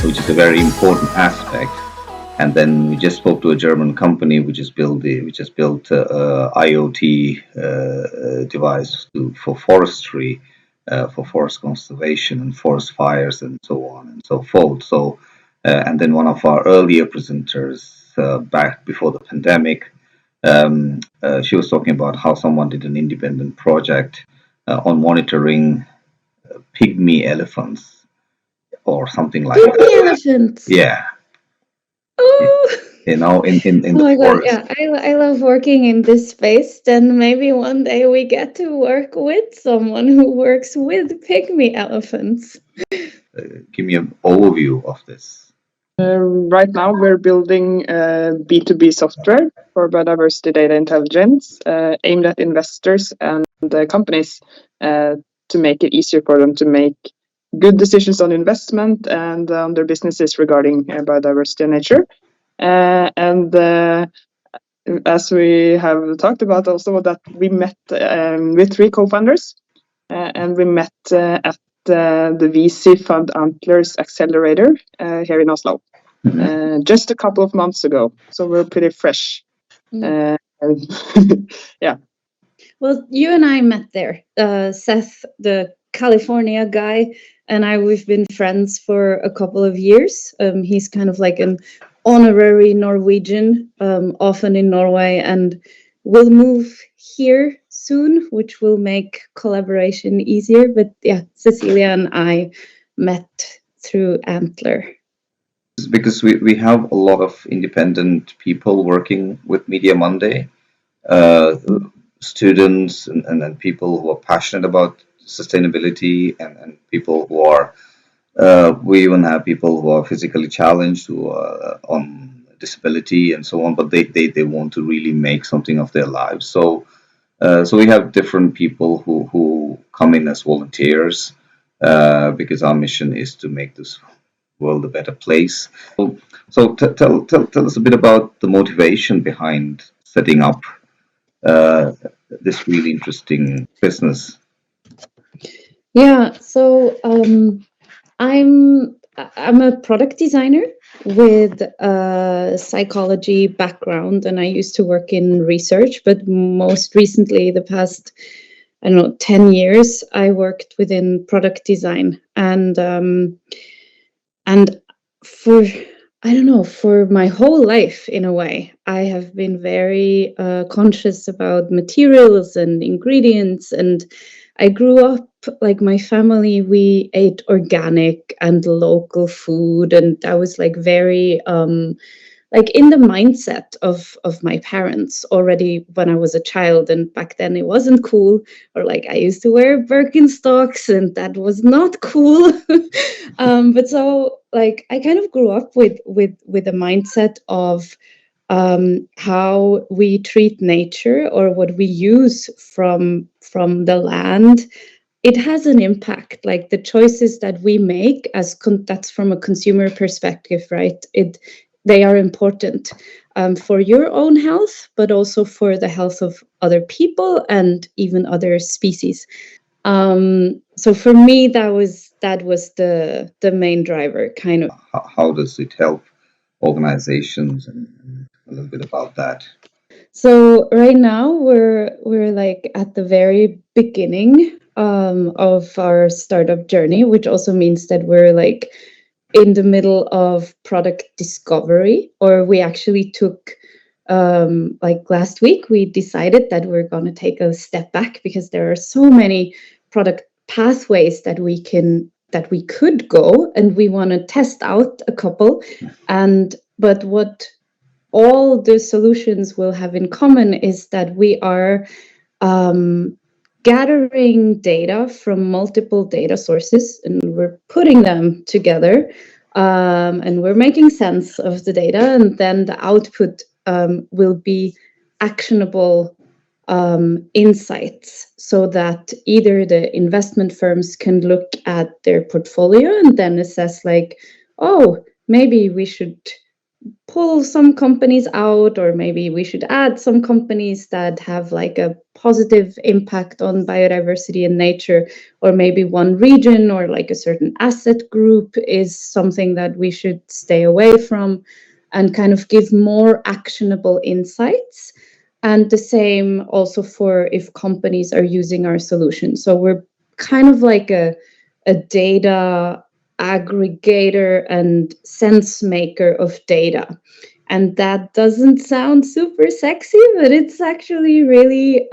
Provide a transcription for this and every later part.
which is a very important aspect. And then we just spoke to a German company which has built IoT device for forestry, for forest conservation and forest fires and so on and so forth. So, and then one of our earlier presenters back before the pandemic, she was talking about how someone did an independent project on monitoring pygmy elephants or something like Pygmy that. elephants. Yeah. Oh. In Oh the my God, forest. yeah, I love working in this space. Then maybe one day we get to work with someone who works with pygmy elephants. Give me an overview of this. Right now, we're building B2B software for biodiversity data intelligence aimed at investors and companies to make it easier for them to make good decisions on investment and on their businesses regarding biodiversity and nature. As we have talked about also, that we met with 3 co-founders and we met at the VC fund Antlers Accelerator here in Oslo just a couple of months ago. So we're pretty fresh. Yeah. Well, you and I met there. Seth, the California guy, and we've been friends for a couple of years. He's kind of like an honorary Norwegian, often in Norway, and will move here soon, which will make collaboration easier. But yeah, Cecilia and I met through Antler. Because we have a lot of independent people working with Media Monday, students and people who are passionate about sustainability and people who are, we even have people who are physically challenged, who are on disability and so on, but they want to really make something of their lives. So we have different people who come in as volunteers because our mission is to make this world a better place. So tell us a bit about the motivation behind setting up this really interesting business. Yeah, so I'm a product designer with a psychology background, and I used to work in research, but most recently, the past, I don't know, 10 years, I worked within product design. And for, I don't know, for my whole life, in a way, I have been very conscious about materials and ingredients. And I grew up, like my family, we ate organic and local food. And I was like very like in the mindset of my parents already when I was a child. And back then it wasn't cool, or like I used to wear Birkenstocks and that was not cool. But so like I kind of grew up with a mindset of how we treat nature, or what we use from the land. It has an impact, like the choices that we make that's from a consumer perspective, right? They are important for your own health, but also for the health of other people and even other species. So for me, that was the main driver, kind of. How does it help organizations, and a little bit about that? So right now we're like at the very beginning of our startup journey, which also means that we're like in the middle of product discovery, or we actually took like last week we decided that we're going to take a step back because there are so many product pathways that we could go, and we want to test out a couple. But what all the solutions will have in common is that we are gathering data from multiple data sources, and we're putting them together, and we're making sense of the data, and then the output will be actionable insights, so that either the investment firms can look at their portfolio and then assess like, oh, maybe we should pull some companies out, or maybe we should add some companies that have like a positive impact on biodiversity and nature, or maybe one region or like a certain asset group is something that we should stay away from, and kind of give more actionable insights. And the same also for if companies are using our solution. So we're kind of like a data aggregator and sense maker of data. And that doesn't sound super sexy, but it's actually really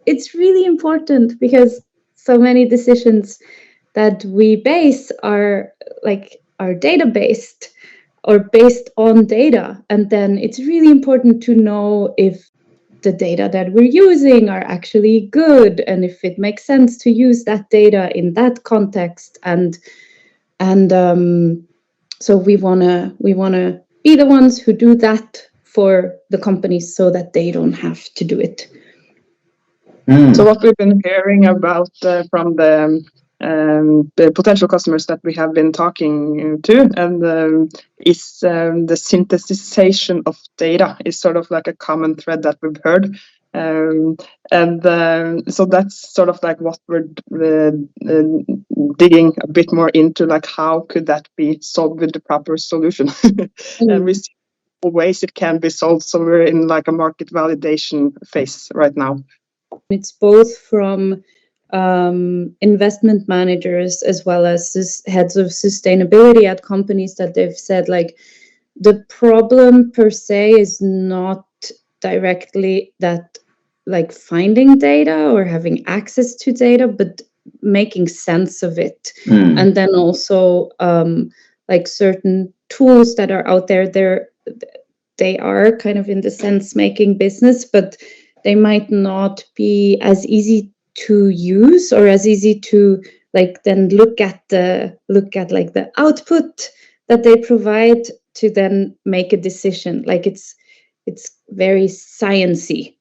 it's really important, because so many decisions that we base are data based or based on data. And then it's really important to know if the data that we're using are actually good, and if it makes sense to use that data in that context. And so we wanna be the ones who do that for the companies, so that they don't have to do it. So what we've been hearing about from the potential customers that we have been talking to, and is the synthesization of data is sort of like a common thread that we've heard. So that's sort of like what we're digging a bit more into, like how could that be solved with the proper solution? And we see ways it can be solved. So we're in like a market validation phase right now. It's both from investment managers as well as heads of sustainability at companies, that they've said like the problem per se is not directly that, like finding data or having access to data, but making sense of it. And then also like certain tools that are out there, they are kind of in the sense making business, but they might not be as easy to use or as easy to like then look at like the output that they provide to then make a decision. Like it's very sciencey.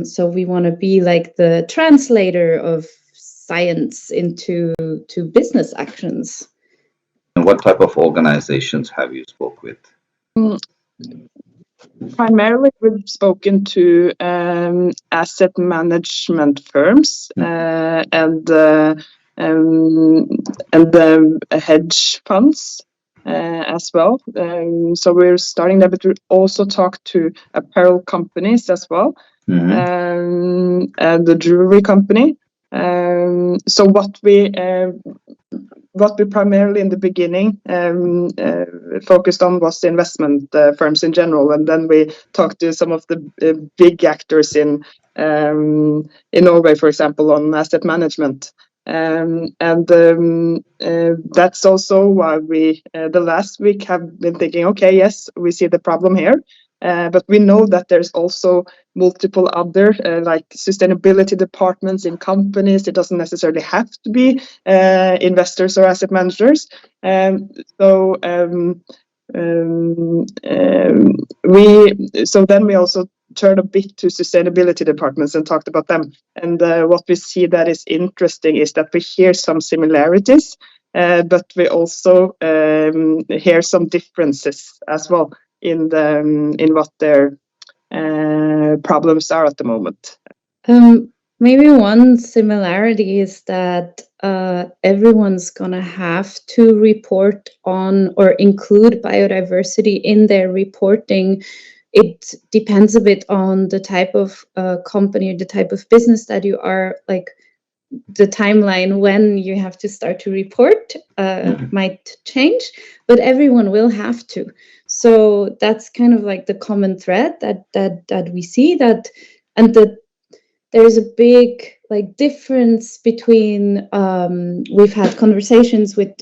So we want to be like the translator of science into business actions. And what type of organizations have you spoke with? Primarily, we've spoken to asset management firms and the hedge funds as well. So we're starting there, but we also talk to apparel companies as well, and the jewelry company. So what we primarily in the beginning focused on was the investment firms in general, and then we talked to some of the big actors in Norway, for example, on asset management. And that's also why we the last week have been thinking, okay, yes, we see the problem here, but we know that there's also multiple other like sustainability departments in companies. It doesn't necessarily have to be investors or asset managers. So then we also turned a bit to sustainability departments and talked about them. And what we see that is interesting is that we hear some similarities, but we also hear some differences as well in what their problems are at the moment. Maybe one similarity is that everyone's gonna have to report on or include biodiversity in their reporting. It depends a bit on the type of company or the type of business that you are, like the timeline when you have to start to report might change, but everyone will have to. So that's kind of like the common thread that we see, that, and there's a big like difference between we've had conversations with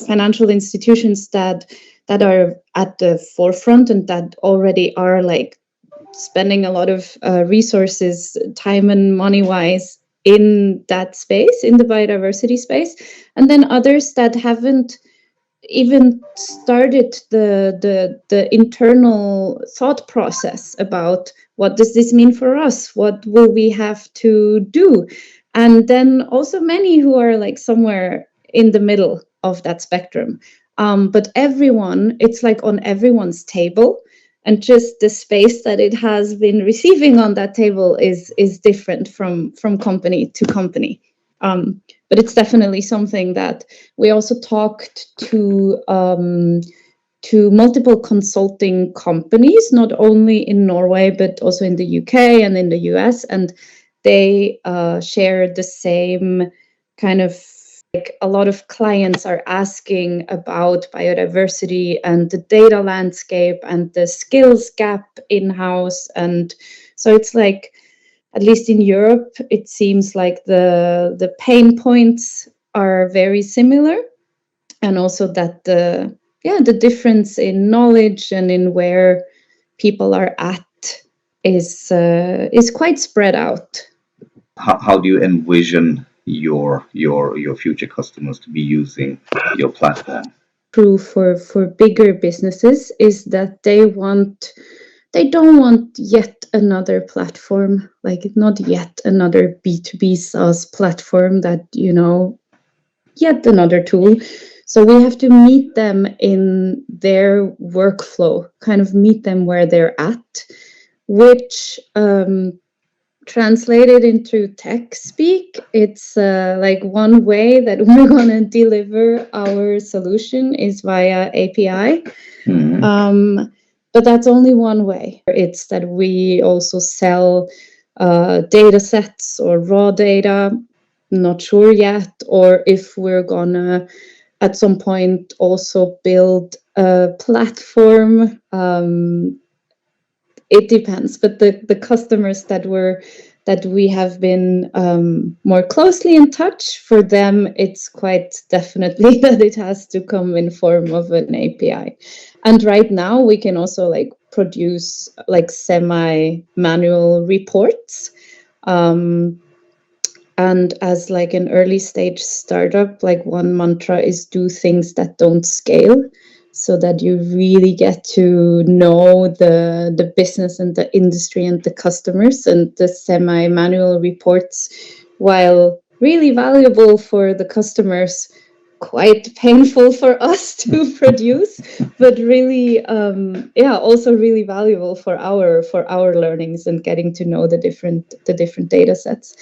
financial institutions that are at the forefront and that already are like spending a lot of resources, time and money wise, in that space, in the biodiversity space, and then others that haven't even started the internal thought process about what does this mean for us, what will we have to do, and then also many who are like somewhere in the middle of that spectrum. But everyone, it's like on everyone's table, and just the space that it has been receiving on that table is different from company to company. But it's definitely something that we also talked to multiple consulting companies, not only in Norway, but also in the UK and in the US. And they share the same kind of, like, a lot of clients are asking about biodiversity and the data landscape and the skills gap in-house. And so it's like, at least in Europe, it seems like the pain points are very similar. And also that the difference in knowledge and in where people are at is quite spread out. How do you envision your future customers to be using your platform? True for bigger businesses is that they don't want yet another platform, like not yet another B2B SaaS platform that, yet another tool. So we have to meet them in their workflow, kind of meet them where they're at, which translated into tech speak, it's like one way that we're going to deliver our solution is via API. But that's only one way. It's that we also sell data sets or raw data, not sure yet, or if we're gonna at some point also build a platform. It depends, but the customers that we have been more closely in touch, for them it's quite definitely that it has to come in form of an API. And right now we can also like produce like semi-manual reports. And as like an early stage startup, like one mantra is do things that don't scale, so that you really get to know the business and the industry and the customers. And the semi-manual reports, while really valuable for the customers, quite painful for us to produce, but really also really valuable for our learnings and getting to know the different data sets.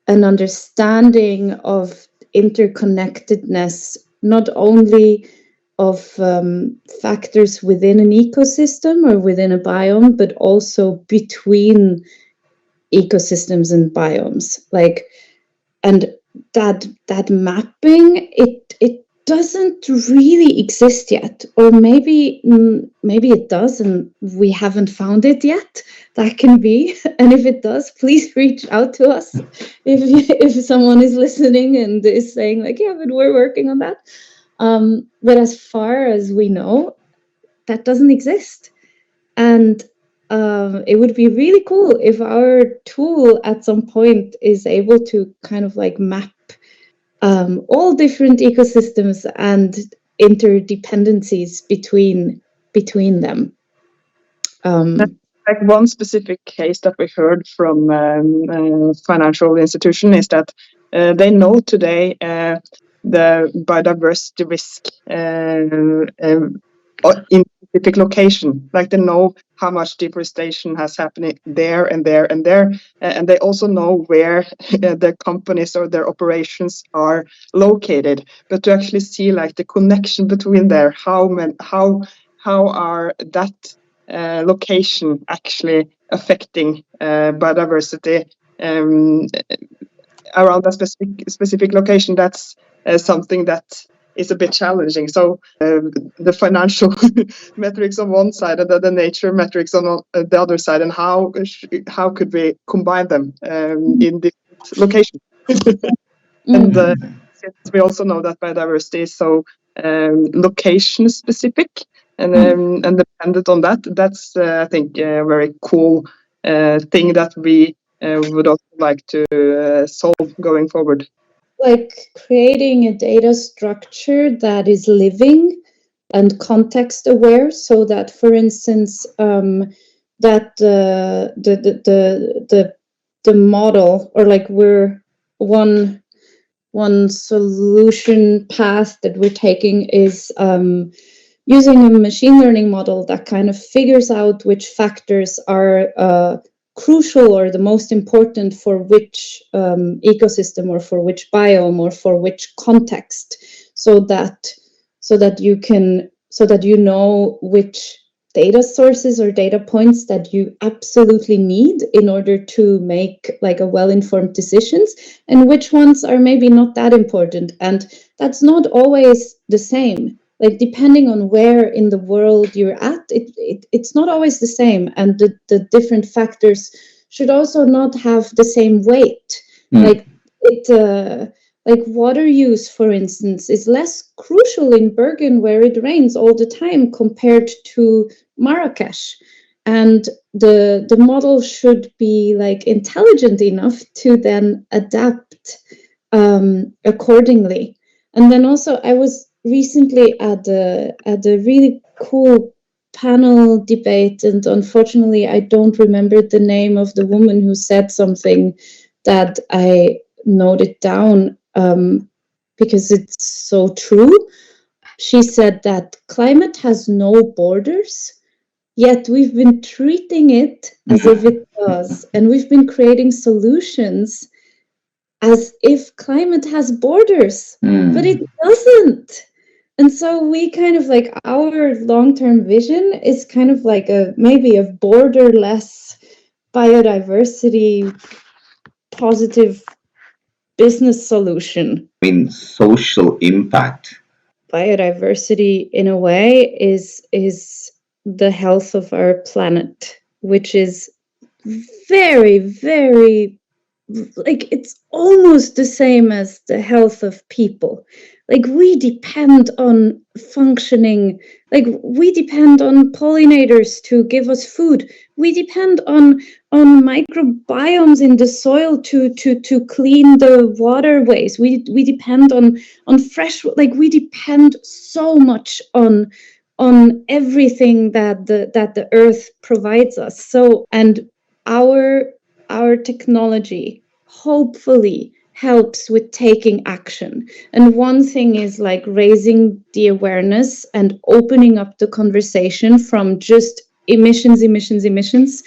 An understanding of interconnectedness, not only of factors within an ecosystem or within a biome, but also between ecosystems and biomes. Like, and that mapping, it doesn't really exist yet, or maybe it does and we haven't found it yet. That can be. And if it does, please reach out to us if someone is listening and is saying like, yeah, but we're working on that. But as far as we know, that doesn't exist. And it would be really cool if our tool at some point is able to kind of like map all different ecosystems and interdependencies between them. Like one specific case that we heard from a financial institution is that they know today the biodiversity risk in specific location. Like they know how much deforestation has happening there and there and there, and they also know where their companies or their operations are located. But to actually see like the connection between there, how are that location actually affecting biodiversity around a specific location, that's something that is a bit challenging. So the financial metrics on one side and the nature metrics on the other side, and how could we combine them in different locations? And since we also know that biodiversity is so location specific and dependent on that, that's I think a very cool thing that we would also like to solve going forward. Like creating a data structure that is living and context aware, so that, for instance, that the model, or like we're one solution path that we're taking is using a machine learning model that kind of figures out which factors are crucial or the most important for which ecosystem or for which biome or for which context, so that you know which data sources or data points that you absolutely need in order to make like a well-informed decisions, and which ones are maybe not that important. And that's not always the same. Like depending on where in the world you're at, it's not always the same, and the different factors should also not have the same weight. Like like water use, for instance, is less crucial in Bergen where it rains all the time compared to Marrakesh. And the model should be like intelligent enough to then adapt accordingly. And then also I was recently at a really cool panel debate, and unfortunately I don't remember the name of the woman who said something that I noted down because it's so true. She said that climate has no borders, yet we've been treating it as if it does, and we've been creating solutions as if climate has borders, but it doesn't. And so we kind of like, our long-term vision is kind of like maybe a borderless biodiversity positive business solution. I mean, social impact. Biodiversity in a way is the health of our planet, which is very, very, like, it's almost the same as the health of people. Like we depend on functioning, like we depend on pollinators to give us food. We depend on microbiomes in the soil to clean the waterways. We depend on fresh, like we depend so much on everything that the earth provides us. So, and our technology hopefully helps with taking action. And one thing is like raising the awareness and opening up the conversation from just emissions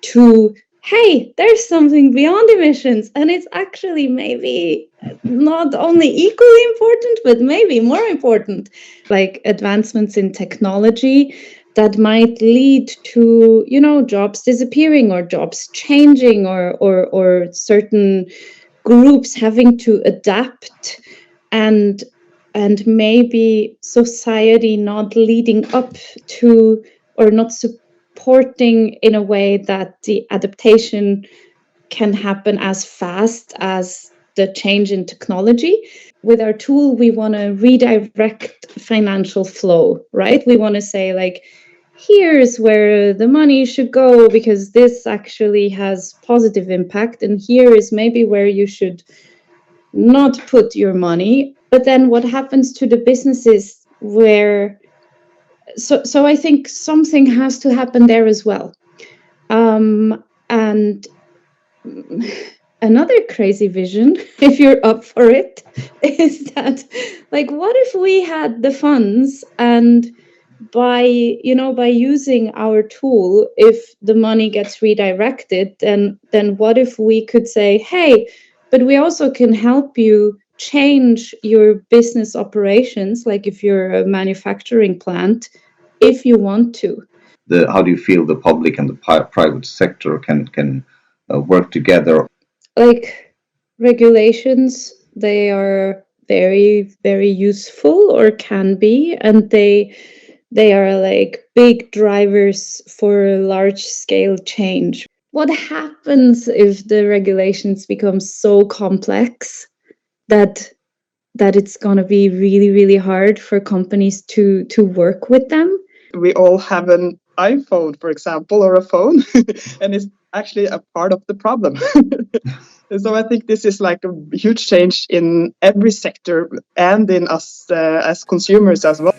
to, hey, there's something beyond emissions, and it's actually maybe not only equally important, but maybe more important, like advancements in technology that might lead to, you know, jobs disappearing or jobs changing, or certain groups having to adapt, and maybe society not leading up to or not supporting in a way that the adaptation can happen as fast as the change in technology. With our tool, we want to redirect financial flow, right? We want to say like, here's where the money should go because this actually has positive impact, and here is maybe where you should not put your money. But then what happens to the businesses where, so I think something has to happen there as well. And another crazy vision, if you're up for it, is that like, what if we had the funds, and by using our tool, if the money gets redirected, then what if we could say, hey, but we also can help you change your business operations, like if you're a manufacturing plant, if you want to. How do you feel the public and the private sector can work together? Like regulations, they are very, very useful, or can be, and they are like big drivers for large scale change. What happens if the regulations become so complex that it's going to be really, really hard for companies to work with them? We all have an iPhone, for example, or a phone, and it's actually a part of the problem. So I think this is like a huge change in every sector and in us as consumers as well.